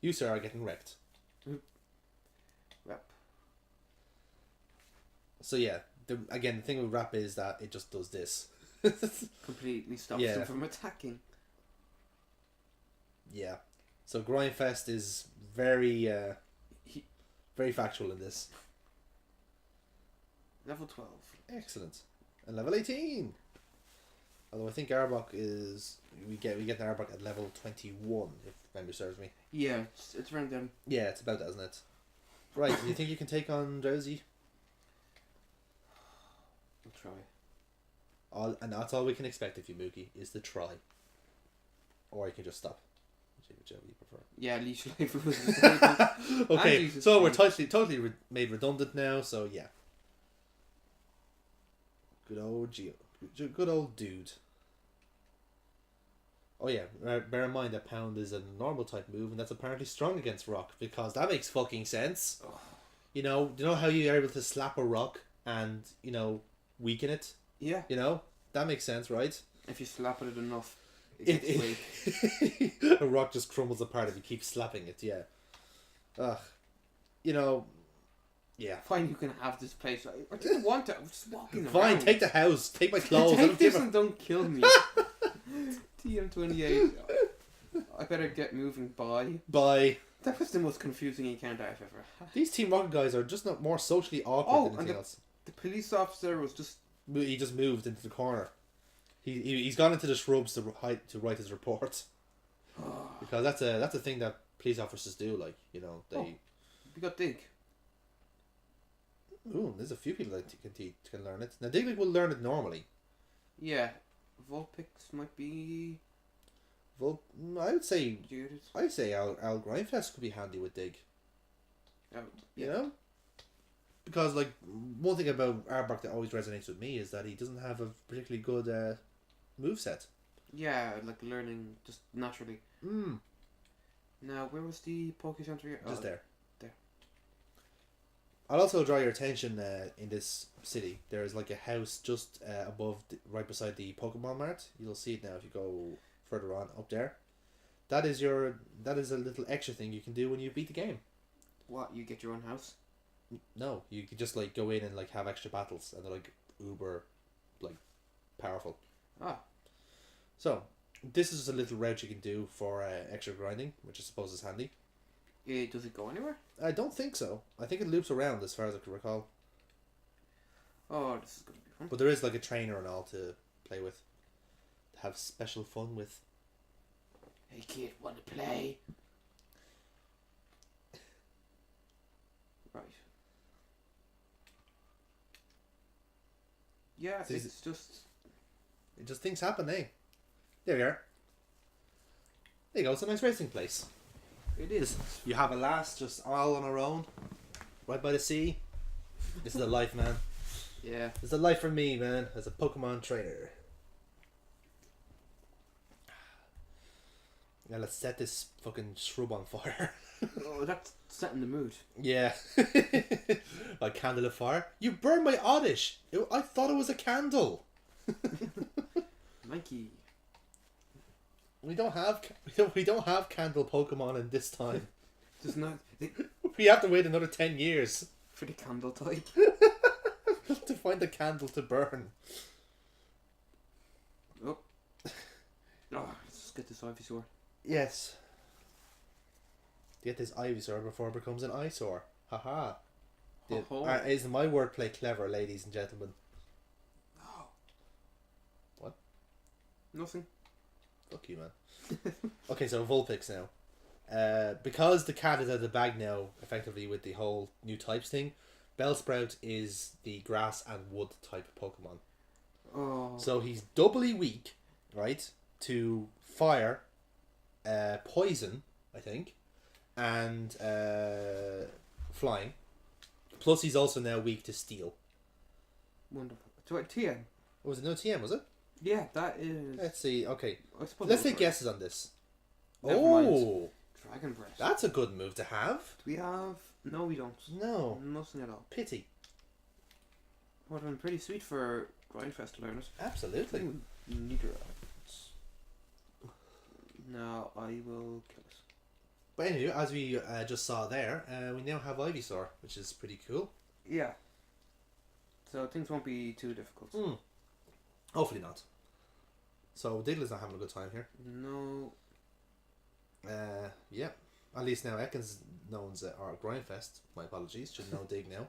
You, sir, are getting wrecked. Rap. So yeah, the thing with rap is that it just does this. Completely stops them from attacking. Yeah. So Grindfest is very very factual in this. Level 12. Excellent. And level 18. Although I think Arbok is we get the Arbok at level 21 if memory serves me. Yeah, it's around them. Yeah, it's about that, isn't it? Right, do you think you can take on Drowsy? We'll try. And that's all we can expect of you, Mookie, is the try. Or you can just stop. Whichever you prefer. Yeah, Leash Life was okay, so we're totally made redundant now, so yeah. Good old dude. Oh yeah, bear in mind that Pound is a normal type move, and that's apparently strong against rock, because that makes fucking sense. Oh. You know how you're able to slap a rock and, weaken it? Yeah. That makes sense, right? If you slap at it enough, it gets weak. A rock just crumbles apart if you keep slapping it, yeah. Ugh. Yeah. Fine, you can have this place. I didn't want to. I was just walking around. Fine, take the house. Take my clothes. Take this and don't kill me. TM28. I better get moving. Bye. That was the most confusing encounter I've ever had. These Team Rocket guys are just not more socially awkward than anything else. The police officer was just... He just moved into the corner. He's gone into the shrubs to write his report. Because that's a thing that police officers do, they... We got Dig. Ooh, there's a few people that can learn it. Now, Dig will learn it normally. Yeah. Vulpix might be... I would say Al Grindfest could be handy with Dig. Yeah. Because, one thing about Arbok that always resonates with me is that he doesn't have a particularly good moveset. Yeah, learning just naturally. Now, where was the Poké Center here? Just there. There. I'll also draw your attention in this city. There is a house just above, right beside the Pokemon Mart. You'll see it now if you go further on up there. That is a little extra thing you can do when you beat the game. What? You get your own house? No, you can just go in and have extra battles, and they're uber powerful. So this is a little route you can do for extra grinding, which I suppose is handy. Does it go anywhere? I don't think so. I think it loops around as far as I can recall. Oh, this is gonna be fun. But there is a trainer and all to play with. To have special fun with. Hey kid, wanna play? Right. Yeah, it's just things happen, eh? There we are. There you go, it's a nice racing place. It is. You have a lass just all on her own, right by the sea. This is the life, man. Yeah. This is the life for me, man, as a Pokemon trainer. Now let's set this fucking shrub on fire. Oh, that's setting the mood. Yeah. Like candle of fire. You burned my Oddish. I thought it was a candle. Mikey. We don't have candle Pokemon in this time. There's not. We have to wait another 10 years For the candle type. to find the candle to burn. Oh. Let's get this Ivysaur. Yes. Get this Ivysaur before it becomes an eyesore. Haha. Isn't my wordplay clever, ladies and gentlemen? Oh. What? Nothing. Fuck you, man. Okay, so Vulpix now. Because the cat is out of the bag now, effectively with the whole new types thing, Bellsprout is the grass and wood type Pokemon. Oh. So he's doubly weak, right, to fire, poison, I think, and flying. Plus he's also now weak to steel. Wonderful. So TM. Was it no TM, was it? Yeah, that is... Let's see, okay. Let's take guesses on this. Never mind. Dragon Breath. That's a good move to have. Do we have... No, we don't. No. Nothing at all. Pity. Would have been pretty sweet for Grindfest to learn it. Absolutely. Neither. Now I will kill it. But anyway, as we just saw there, we now have Ivysaur, which is pretty cool. Yeah. So things won't be too difficult. Hopefully not. So Diglett's not having a good time here. No. Yeah. At least now Ekans knows our Grindfest. My apologies. Should know Dig now.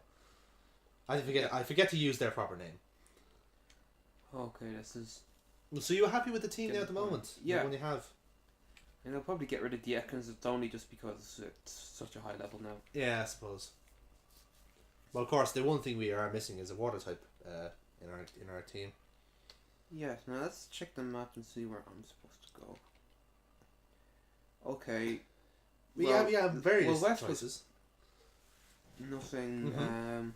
I forget to use their proper name. Okay, this is. So you're happy with the team now at the moment? Yeah. The one you have? And they'll probably get rid of the Ekans. It's only just because it's such a high level now. Yeah, I suppose. Well, of course, the one thing we are missing is a water type in our team. Yeah, now let's check the map and see where I'm supposed to go. Okay. We have various choices. Nothing. Mm-hmm.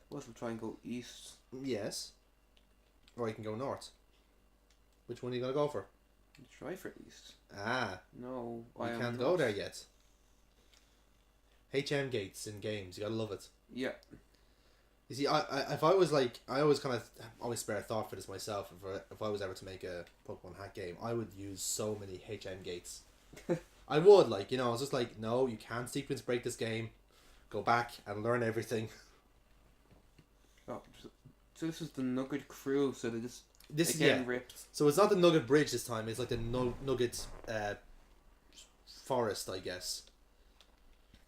Suppose we'll try and go east. Yes. Or you can go north. Which one are you going to go for? Try for east. Ah. No, I can't go there yet. HM gates in games, you gotta love it. Yeah. You see, if I was like, I always always spare a thought for this myself. If I was ever to make a Pokemon hack game, I would use so many HM gates. I would, like, I was just like, no, you can't sequence break this game. Go back and learn everything. Oh, so this is the Nugget crew, so they just This again ripped. So it's not the Nugget Bridge this time. It's like the Nugget Forest, I guess.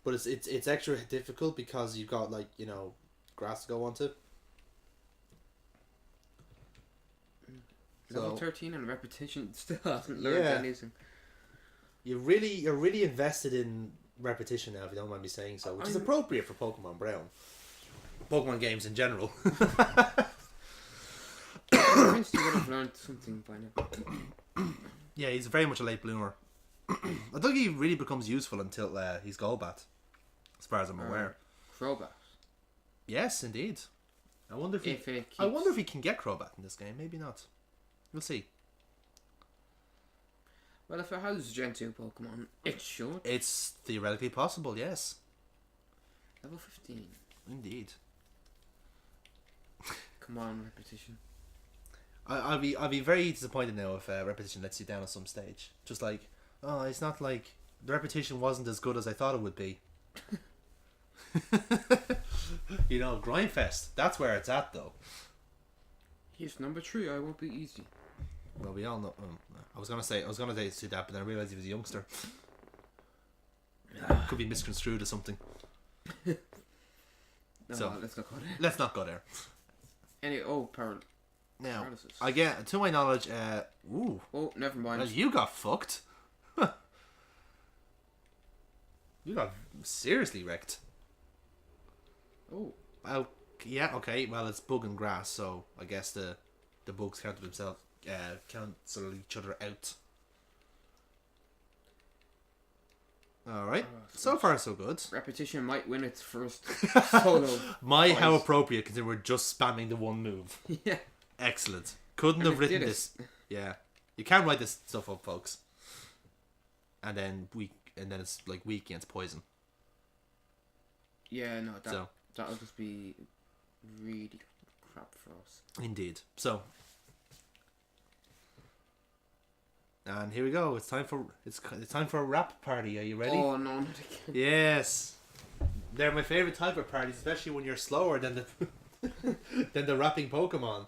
But it's extra difficult because you've got, like, grass to go onto. Level 13 and repetition still hasn't learned anything. You're really invested in repetition now, if you don't mind me saying so, which is appropriate for Pokemon Brown. Pokemon games in general. I wish you would have learned something by now. Yeah, he's very much a late bloomer. I don't think he really becomes useful until he's Golbat, as far as I'm aware. Crobat. Yes, indeed. I wonder if he can get Crobat in this game. Maybe not. We'll see. Well, if it has Gen 2 Pokemon, it should. It's theoretically possible, yes. Level 15. Indeed. Come on, repetition. I'll be very disappointed now if repetition lets you down at some stage. Just like, oh, it's not like the repetition wasn't as good as I thought it would be. Grindfest. That's where it's at, though. He's number 3. I won't be easy. Well, we all know. I was gonna say to that, but then I realized he was a youngster. Could be misconstrued or something. No, so let's not go there. Let's not go there. Anyway, now, paralysis. I get, to my knowledge, ooh. Oh, never mind. Well, you got fucked. You got seriously wrecked. Oh. Well, yeah, okay. Well, it's bug and grass, so I guess the bugs cancel each other out. Alright. So far, so good. Repetition might win its first solo. How appropriate, considering we're just spamming the one move. Yeah. Excellent. Couldn't have written this. Yeah. You can't write this stuff up, folks. And then it's like weak against poison. Yeah, no, that'll just be really crap for us. Indeed. So, and here we go. It's time for a rap party. Are you ready? Oh no, not again. Yes. They're my favorite type of parties, especially when you're slower than the rapping Pokemon.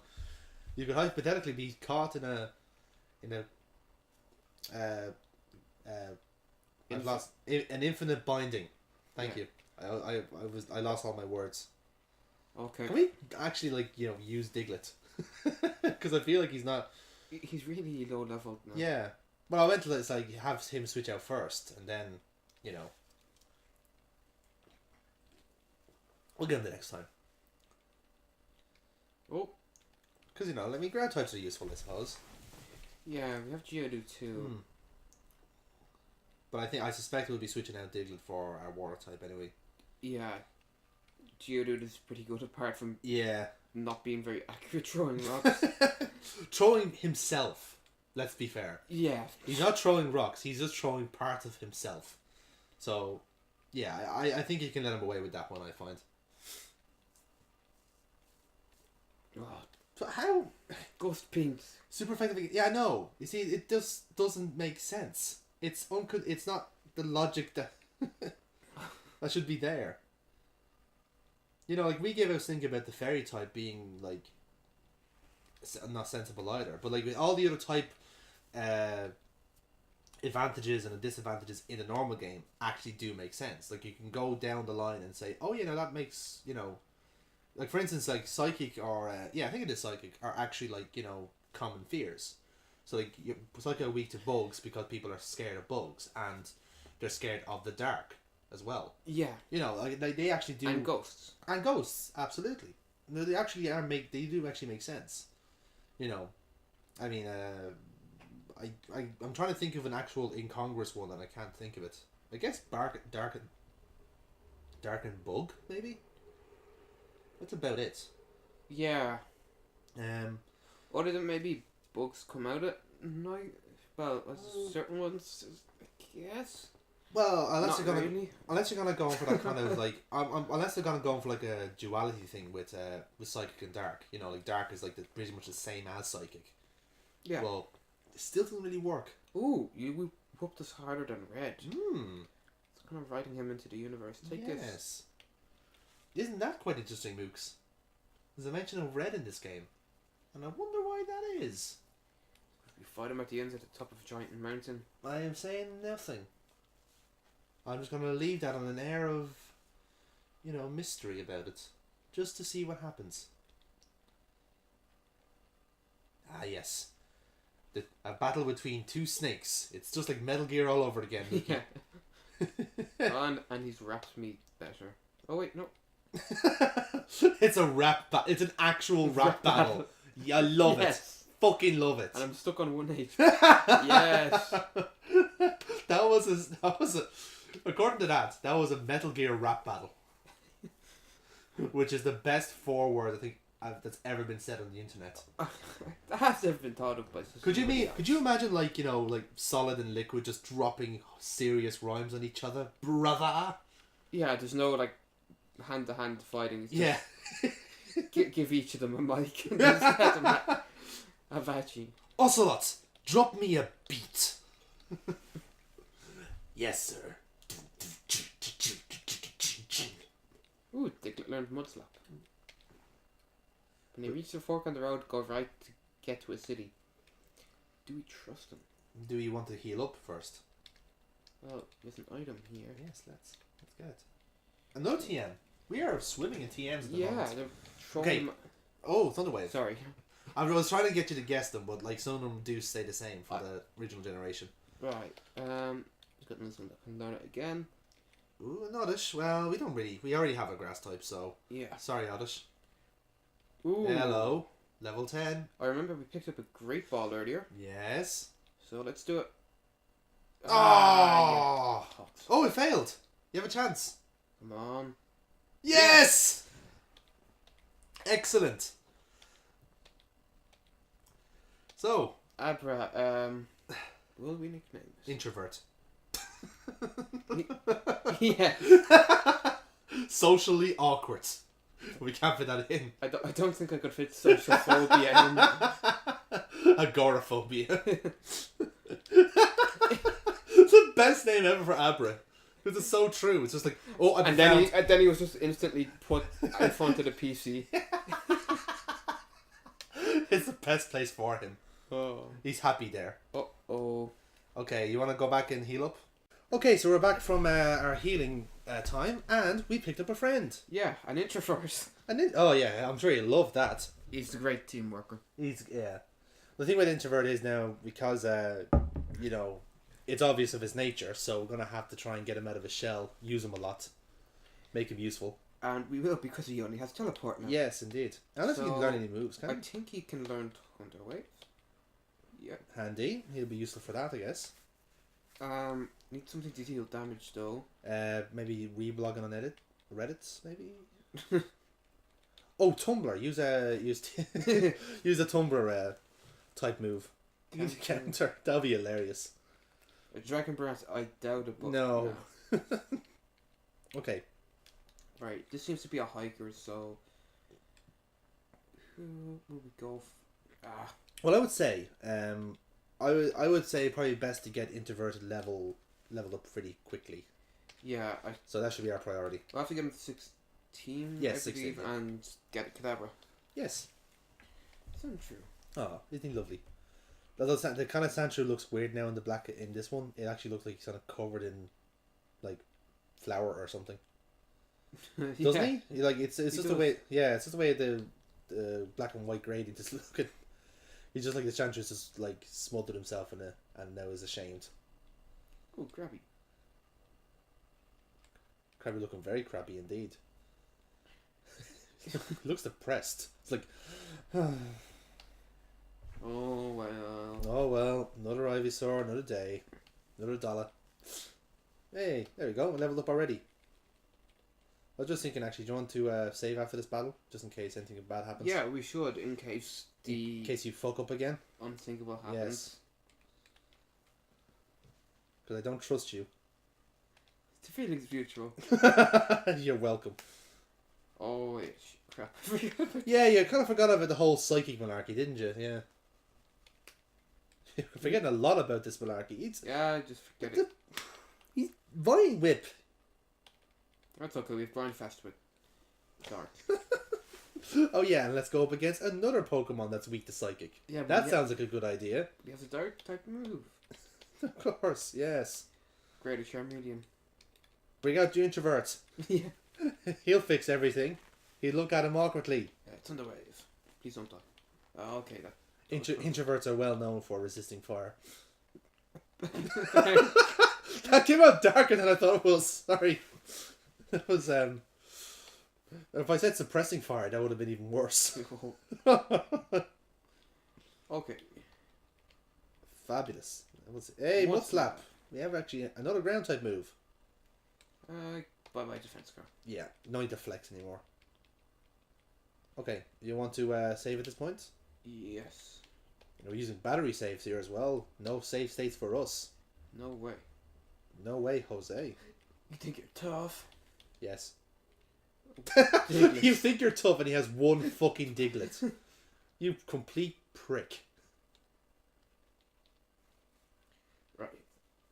You could hypothetically be caught in I've lost an infinite binding. Thank you. I lost all my words. Okay. Can we actually use Diglett? Because I feel like he's not. He's really low level now. Yeah. Well, I went to have him switch out first, and then we'll get him the next time. Oh. Because ground types are useful, I suppose. Yeah, we have Geodude too. But I suspect we'll be switching out Diglett for our water type anyway. Yeah. Geodude is pretty good apart from not being very accurate throwing rocks. Throwing himself, let's be fair. Yeah. He's not throwing rocks, he's just throwing part of himself. So, yeah, I think you can let him away with that one, I find. Oh, so how? Ghost Pinks. Super effective. Yeah, I know. You see, it just doesn't make sense. It's not the logic that that should be there. You know, like we gave us think about the fairy type being like not sensible either, but like with all the other type advantages and disadvantages in a normal game actually do make sense. Like you can go down the line and say, oh, you know, that makes, you know, like for instance, like psychic or I think it is psychic are actually like, you know, common fears. So like psychic are weak to bugs because people are scared of bugs and they're scared of the dark as well. Yeah. You know, like they actually do. And ghosts. And ghosts, absolutely. No, they actually are they do actually make sense. You know, I mean, I'm trying to think of an actual incongruous one and I can't think of it. I guess dark and bug maybe. That's about it. Yeah. Other than maybe bugs come out at night. Well, certain ones, I guess. Well, unless Not you're gonna really. unless you're gonna go for that kind of like unless they're gonna go for like a duality thing with psychic and dark. You know, like dark is like pretty much the same as psychic. Yeah. Well, it still doesn't really work. Ooh, we whooped us harder than red. It's kind of writing him into the universe. Take this. Yes. Isn't that quite interesting, Mooks? There's a mention of red in this game, and I wonder why that is. We fight him at the end at the top of a giant mountain. I am saying nothing. I'm just going to leave that on an air of, you know, mystery about it, just to see what happens. Ah, yes. A battle between two snakes. It's just like Metal Gear all over again. Yeah. and he's wrapped me better. Oh wait, no. It's a rap it's an actual rap battle. Yeah, I love it. Fucking love it. And I'm stuck on 1 HP. Yes. That was a according to that was a Metal Gear rap battle. Which is the best foreword I think that's ever been said on the internet. That has never been thought of by Could you imagine like, you know, like Solid and Liquid just dropping serious rhymes on each other? Brother. Yeah, there's no like hand to hand fighting. It's yeah. give each of them a mic and just let them have at you. Ocelot, drop me a beat. Yes, sir. Ooh, they learned Mud Slap. When they reach the fork on the road, go right to get to a city. Do we trust them? Do you want to heal up first? Well, there's an item here. Yes, let's get it. Another TM. We are swimming in TMs at the moment. Yeah, they're throwing Oh, Thunderwave. Sorry. I was trying to get you to guess them, but like some of them do stay the same for the original generation. Right. Just got this one that can learn it again. Ooh, an Oddish. Well, we already have a grass type, so yeah. Sorry, Oddish. Ooh. Hello. Level 10. I remember we picked up a great ball earlier. Yes. So let's do it. Oh! Oh, it failed. You have a chance. Come on. Yes! Excellent. So, Abra, will we nickname this? Introvert. Yeah. Socially awkward. We can't fit that in. I don't think I could fit social phobia in. Agoraphobia. It's the best name ever for Abra. Because it's so true. It's just like, oh, and then he was just instantly put in front of the PC. It's the best place for him. Oh. He's happy there. Uh-oh. Okay, you want to go back and heal up? Okay, so we're back from our healing time, and we picked up a friend. Yeah, an introvert. Oh yeah, I'm sure you love that. He's a great team worker. Yeah. The thing with introvert is now, because you know, it's obvious of his nature, so we're gonna have to try and get him out of his shell, use him a lot, make him useful. And we will, because he only has teleport now. Yes, indeed. Unless he can learn any moves, I think he can learn Thunder Wave. Yeah. Handy. He'll be useful for that, I guess. Need something to deal damage though. Maybe reblogging on Reddit, maybe. Oh, Tumblr. Use use a Tumblr type move. Use a counter. That'll be hilarious. A Dragon Breath, I doubt it. But no. Okay. Right. This seems to be a hiker, so who will we go? Well, I would say, I would say probably best to get introverted level leveled up pretty quickly. Yeah, So that should be our priority. we'll have to get him to 16, Yes, I 16, believe, yeah. and get Cadabra. Yes. Isn't true? Oh, isn't he lovely? Although the kind of Sandshrew looks weird now in the black in this one. It actually looks like he's kind of covered in, like, flour or something. Doesn't he? Like it's just the way. Yeah, it's just the way the black and white grading just looking. He's just like the Sandshrew just like smothered himself in it and now is ashamed. Oh, Grabby. Crabby looking very crabby indeed. He looks depressed. It's like, Oh well. oh well, another Ivysaur, another day, another dollar. Hey, there we go. We leveled up already. I was just thinking, actually, do you want to save after this battle, just in case anything bad happens? Yeah, we should, in case In case you fuck up again. unthinkable happens. Yes. Because I don't trust you. The feeling's mutual. You're welcome. Oh wait, crap. Yeah, you kind of forgot about the whole psychic monarchy, didn't you? Yeah. You're forgetting a lot about this monarchy. Yeah, just forget it. He's Vine Whip. That's okay, we've blind fast with Dark. Oh yeah, and let's go up against another Pokemon that's weak to psychic. Yeah, That sounds like a good idea. He has a dark type move. Of course, yes. Greater Charmeleon. Bring out the Introvert. Yeah. He'll fix everything. He'll look at him awkwardly. Yeah, it's on the wave. Please don't die. Oh, okay, that. Introverts are well known for resisting fire. That came out darker than I thought it was. Sorry. That was if I said suppressing fire, that would have been even worse. Okay. Fabulous. Hey, What's Mud Slap. We have actually another ground type move. Bye bye defense card. Yeah, no need to flex anymore. Okay, you want to save at this point? Yes. We're using battery saves here as well. No save states for us. No way. No way, Jose. You think you're tough? Yes. Diglett. You think you're tough and he has one fucking Diglett. You complete prick. Right.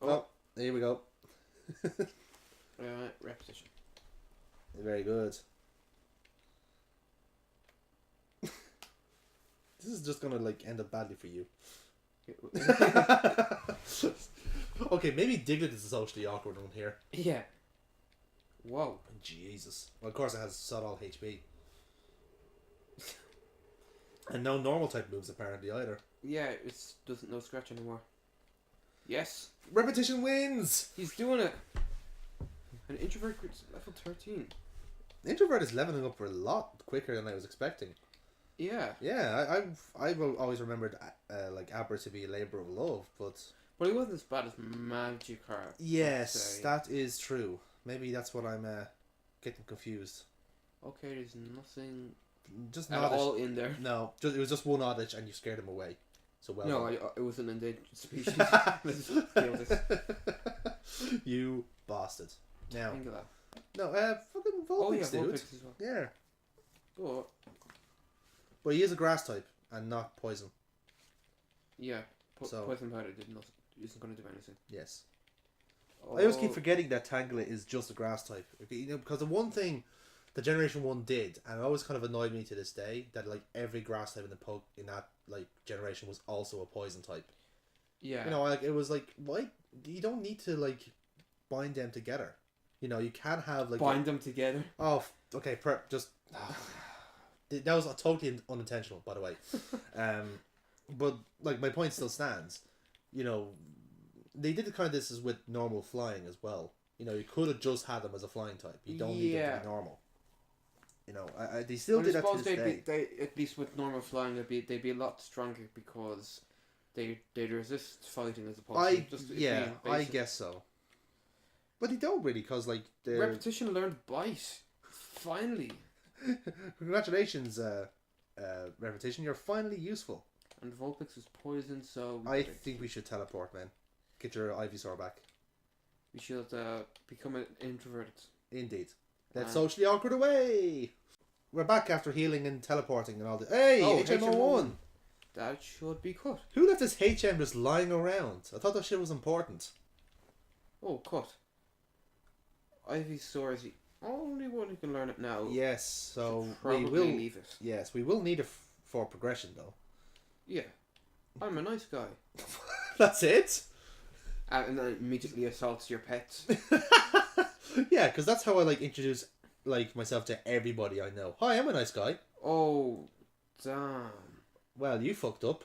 Oh, there we go. Repetition. Very good. This is just gonna like end up badly for you. Okay, maybe Diglett is the socially awkward one here. Yeah. Whoa. Jesus. Well, of course it has sod all HP. And no normal type moves apparently either. Yeah, it's doesn't no scratch anymore. Yes. Repetition wins! He's doing it. An introvert gets level 13. Introvert is leveling up a lot quicker than I was expecting. Yeah. Yeah, I've always remembered like Abra to be a labour of love, but he wasn't as bad as Magikarp. yes, that is true. Maybe that's what I'm getting confused. Okay, there's nothing Just at not all in there. No, it was just one Oddish and you scared him away. So well. No, it was an endangered species. Let's just deal with this. You bastard. Now, Tangela. no, fucking Vulpix, Oh yeah, dude. Vulpix as well. Yeah, But but he is a grass type and not poison. yeah, So- poison powder isn't going to do anything. Yes. Oh, I always keep forgetting that Tangela is just a grass type. You know, because the one thing the Generation 1 did, and it always kind of annoyed me to this day, that like every grass type in that like generation was also a poison type. Yeah. You know, like it was like, why you don't need to like bind them together. You know, you can have like bind them together. Oh, okay. Just that was totally unintentional, by the way. But like my point still stands. You know, they did kind of this is with normal flying as well. You know, you could have just had them as a flying type. You don't need them to be normal. You know, they still did that to this day. They at least with normal flying, they'd be a lot stronger because they'd resist fighting as opposed to just being I basic. guess so. But they don't really, because like Repetition learned bite. Finally. Congratulations, Repetition. You're finally useful. And Vulpix is poisoned, so I think we should teleport, man. Get your Ivysaur back. we should become an introverted. Indeed. Let's socially awkward away. We're back after healing and teleporting and all this. Hey, HM01. That should be cut. Who left this HM just lying around? I thought that shit was important. Oh, cut. Ivysaur is the only one who can learn it now. Yes, so Should we probably will. leave it. Yes, we will need it for progression though. Yeah. I'm a nice guy. That's it. And then immediately assaults your pets. Yeah, because that's how I like introduce like myself to everybody I know. Hi, I'm a nice guy. Oh, damn. Well, you fucked up.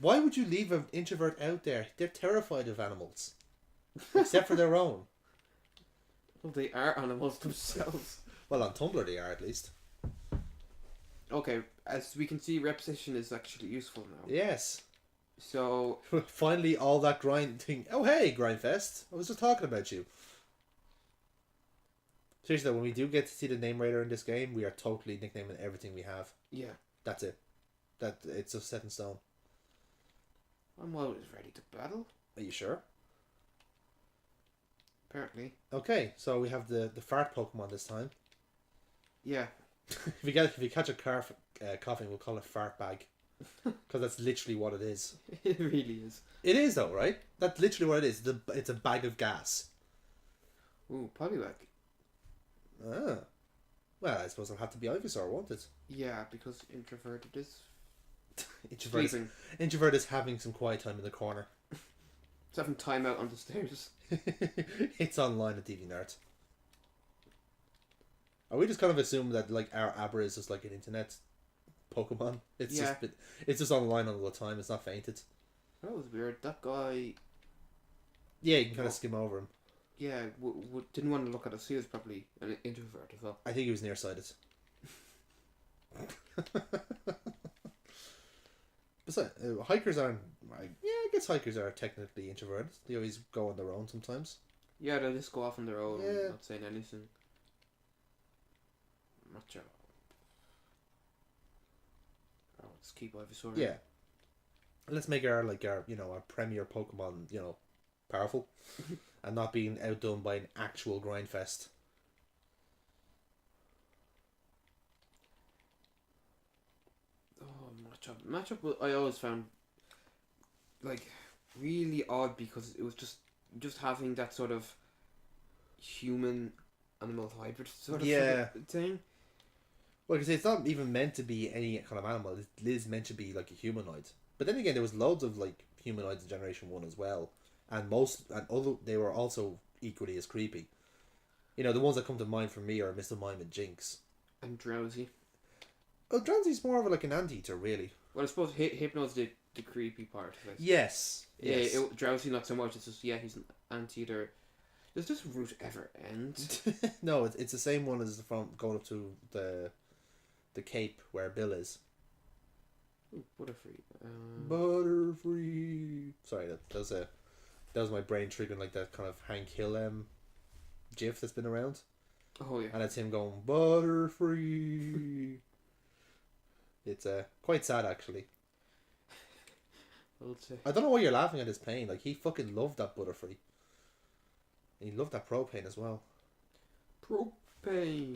Why would you leave an introvert out there? They're terrified of animals, except for their own. Well, they are animals themselves. Well, on Tumblr they are at least. Okay, as we can see, repetition is actually useful now. Yes. So, Finally, all that grinding. Oh, hey, Grindfest. I was just talking about you. Seriously, though, when we do get to see the name radar in this game, we are totally nicknaming everything we have. yeah. That's it. It's just set in stone. I'm always ready to battle, Are you sure? apparently. Okay, so we have the fart Pokemon this time. Yeah. If you catch a coughing, we'll call it fart bag, because that's literally what it is. It really is. It is though, right? That's literally what it is. It's a bag of gas. Ooh, Poliwag. Ah, well, I suppose it'll have to be Ivysaur, won't it? Yeah, because introverted is Introvert. sleeping. Introvert is having some quiet time in the corner. It's having time out on the stairs. It's online at DeviantArt. Are we just kind of assuming that like our Abra is just like an internet Pokemon? It's just online all the time. It's not fainted. That was weird. That guy, Yeah, you can kind of skim over him. yeah, didn't want to look at us. He was probably an introvert as well. I think he was nearsighted. Besides, hikers aren't. I guess hikers are technically introverted. They always go on their own sometimes. Yeah, they'll just go off on their own, Yeah. not saying anything. Macho. Oh, let's keep Ivysaur. Yeah. Let's make our our premier Pokemon powerful, and not being outdone by an actual grindfest. Oh, Matchup. I always found like really odd because it was just having that sort of human animal hybrid sort of thing. Well, because it's not even meant to be any kind of animal. It is meant to be like a humanoid. But then again, there was loads of like humanoids in Generation 1 as well, and although they were also equally as creepy. The ones that come to mind for me are Mr. Mime and Jinx. And Drowsy. Well, Drowsy's more of like an anteater, really. Well, I suppose Hypno's the creepy part of it. Yes. Yeah, Yes. Drowsy not so much. It's just he's an anteater. Does this route ever end? No, it's the same one as from going up to the Cape where Bill is. Ooh, Butterfree. Butterfree. Sorry, that was my brain triggering like that kind of Hank Hill gif that's been around. Oh yeah. And it's him going Butterfree. It's quite sad actually. I don't know why you're laughing at his pain. Like he fucking loved that Butterfree. And he loved that propane as well. Propane.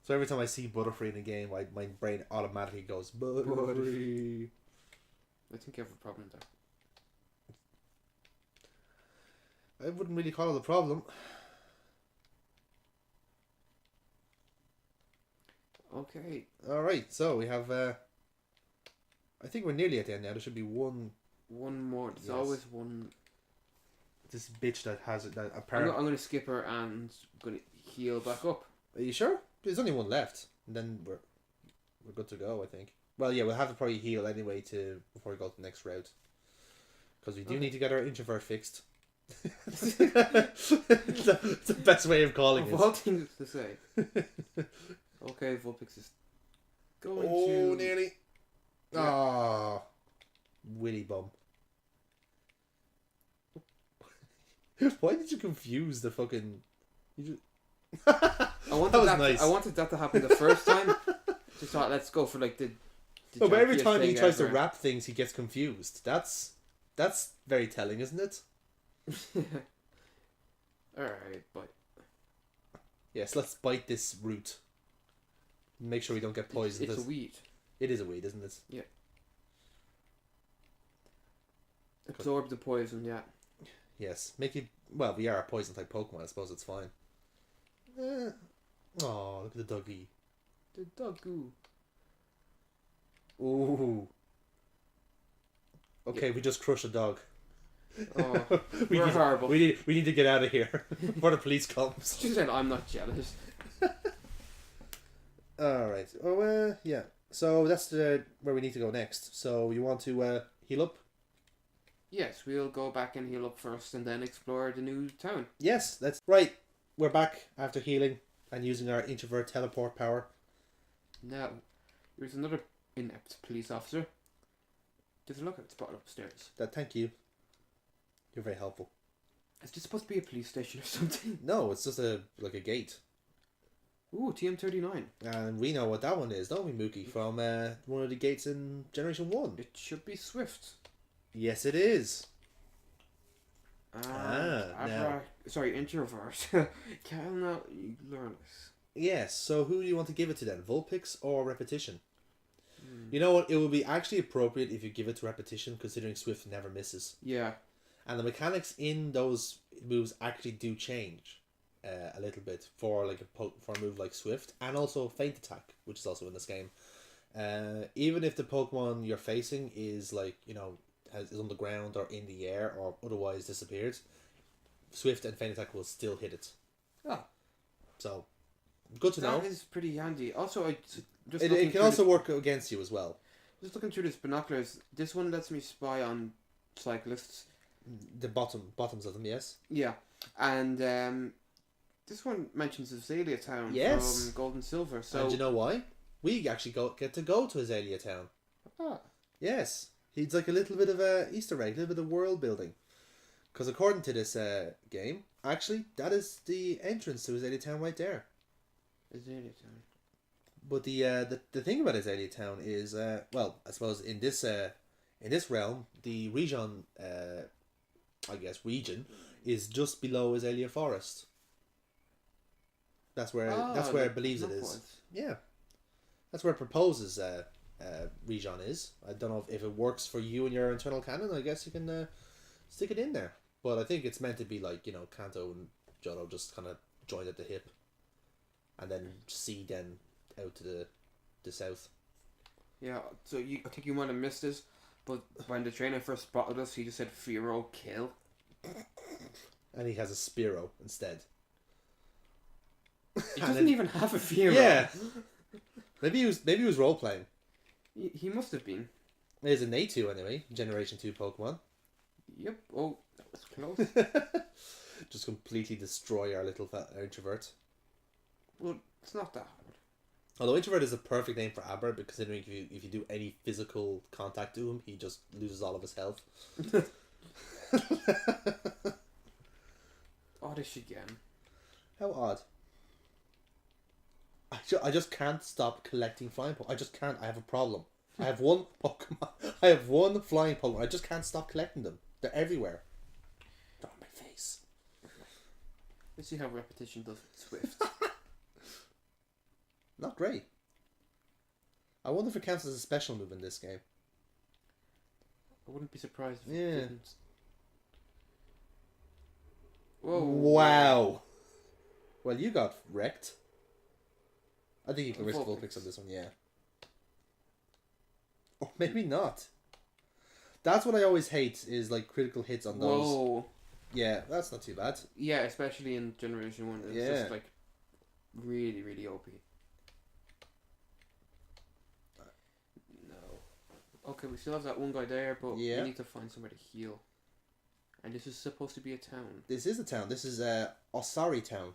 So every time I see Butterfree in a game, my brain automatically goes Butterfree. I think you have a problem there. I wouldn't really call it a problem. Okay. Alright, so we have I think we're nearly at the end now. There should be one more. There's Yes. always one. this bitch that has it that I'm apparently. going to skip her and going to heal back up. Are you sure? There's only one left. And then we're good to go, I think. Well, yeah, we'll have to probably heal anyway before we go to the next route. Because we do need to get our introvert fixed. It's the best way of calling Of it. all things to say. Okay, Vulpix is going Oh, to... nearly. Yeah. Ah, willy bum. Why did you confuse the fucking? I wanted that was that. nice. I wanted that to happen the first time. Just thought, let's go for like the No, but every jankiest time he thing tries to ever. wrap things, he gets confused. That's very telling, isn't it? Alright, but Yes, let's bite this root. Make sure we don't get poisoned. it's a weed. It is a weed, isn't it? Yeah. Absorb the poison, yeah. Yes. Make you... Well, we are a poison-type Pokemon. I suppose it's fine. Oh, look at the doggy. The doggo. Ooh. Okay, we just crushed a dog. Oh, we're horrible. We need to get out of here before the police comes. She said, "I'm not jealous." All right. Oh, yeah. So that's where we need to go next. So you want to heal up? Yes, we'll go back and heal up first, and then explore the new town. Yes, that's right. We're back after healing and using our introvert teleport power. Now, there's another inept police officer. There's a lookout spot upstairs. Thank you. You're very helpful. Is this supposed to be a police station or something? No, it's just a gate. Ooh, TM39. And we know what that one is, don't we, Mookie? From one of the gates in Generation 1. It should be Swift. Yes, it is. Abra, sorry, Introvert. Cannot learn this. Yes, so who do you want to give it to then? Vulpix or Repetition? You know what? It would be actually appropriate if you give it to Repetition, considering Swift never misses. Yeah. And the mechanics in those moves actually do change a little bit for like for a move like Swift, and also Feint Attack, which is also in this game. Even if the Pokemon you're facing is like, you know, is on the ground or in the air or otherwise disappeared, Swift and Feint Attack will still hit it. Oh. So, good to know. That is pretty handy. Also, It can also work against you as well. Just looking through this binoculars, this one lets me spy on cyclists. The bottoms of them, yes. Yeah, and this one mentions Azalea Town from Gold and Silver. So, and you know why? We actually get to go to Azalea Town. Ah. Yes, it's like a little bit of a Easter egg, a little bit of world building. Because according to this game, actually, that is the entrance to Azalea Town right there. Azalea Town. But the thing about Azalea Town is, well, I suppose in this realm, the region, region, is just below Azalea Forest. That's where it believes it is. Yeah, that's where it proposes region is. I don't know if it works for you and your internal canon. I guess you can stick it in there. But I think it's meant to be like, you know, Kanto and Johto just kind of joined at the hip, and then C then out to the south. Yeah, so I think you might have missed this, but when the trainer first spotted us, he just said Fearow kill. And he has a Spearow instead. He doesn't even have a Fearow. Yeah. Maybe he was role playing. He must have been. It is an A2 anyway, Generation 2 Pokemon. Yep. Oh, that was close. Just completely destroy our little introvert. Well, it's not that hard. Although Introvert is a perfect name for Abra, but considering if you do any physical contact to him, he just loses all of his health. Oddish again. How odd. I just can't stop collecting flying Pokemon. I just can't. I have a problem. I have one Pokemon. I have one flying Pokemon. I just can't stop collecting them. They're everywhere. They're on my face. Let's see how Repetition does with Swift. Not great. I wonder if it counts as a special move in this game. I wouldn't be surprised if Yeah. it didn't. Whoa. Wow. Well, you got wrecked. I think you can risk Vulpix. Vulpix on this one, yeah. Or maybe not. That's what I always hate, is like critical hits on those. Whoa. Yeah, that's not too bad. Yeah, especially in Generation 1. It's just like really, really OP. No. Okay, we still have that one guy there, but we need to find somewhere to heal. And this is supposed to be a town. This is a town. This is Osari Town.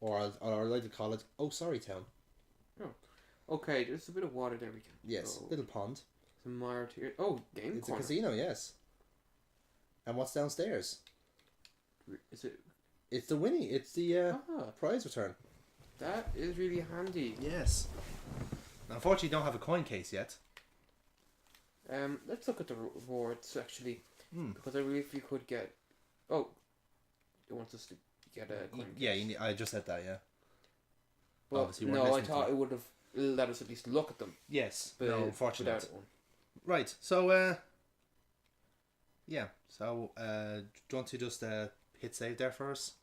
Or I like to call it Osari Town. Oh. Okay, there's a bit of water there we can Yes, go. little pond. Some mire here. Oh, game It's corner. a casino, yes. And what's downstairs? Is it? It's the Winnie. It's the Ah, prize return. that is really handy. Yes. Now, unfortunately, you don't have a coin case yet. Let's look at the rewards actually, Hmm. because I believe you could get. Oh, it wants us to get a coin. Yeah, case. I just said that, yeah. But Obviously you weren't no, I listening to thought me. it would have let us at least look at them. Yes. But No, unfortunately. without one. Right, so, yeah. So do you want to just hit save there for us?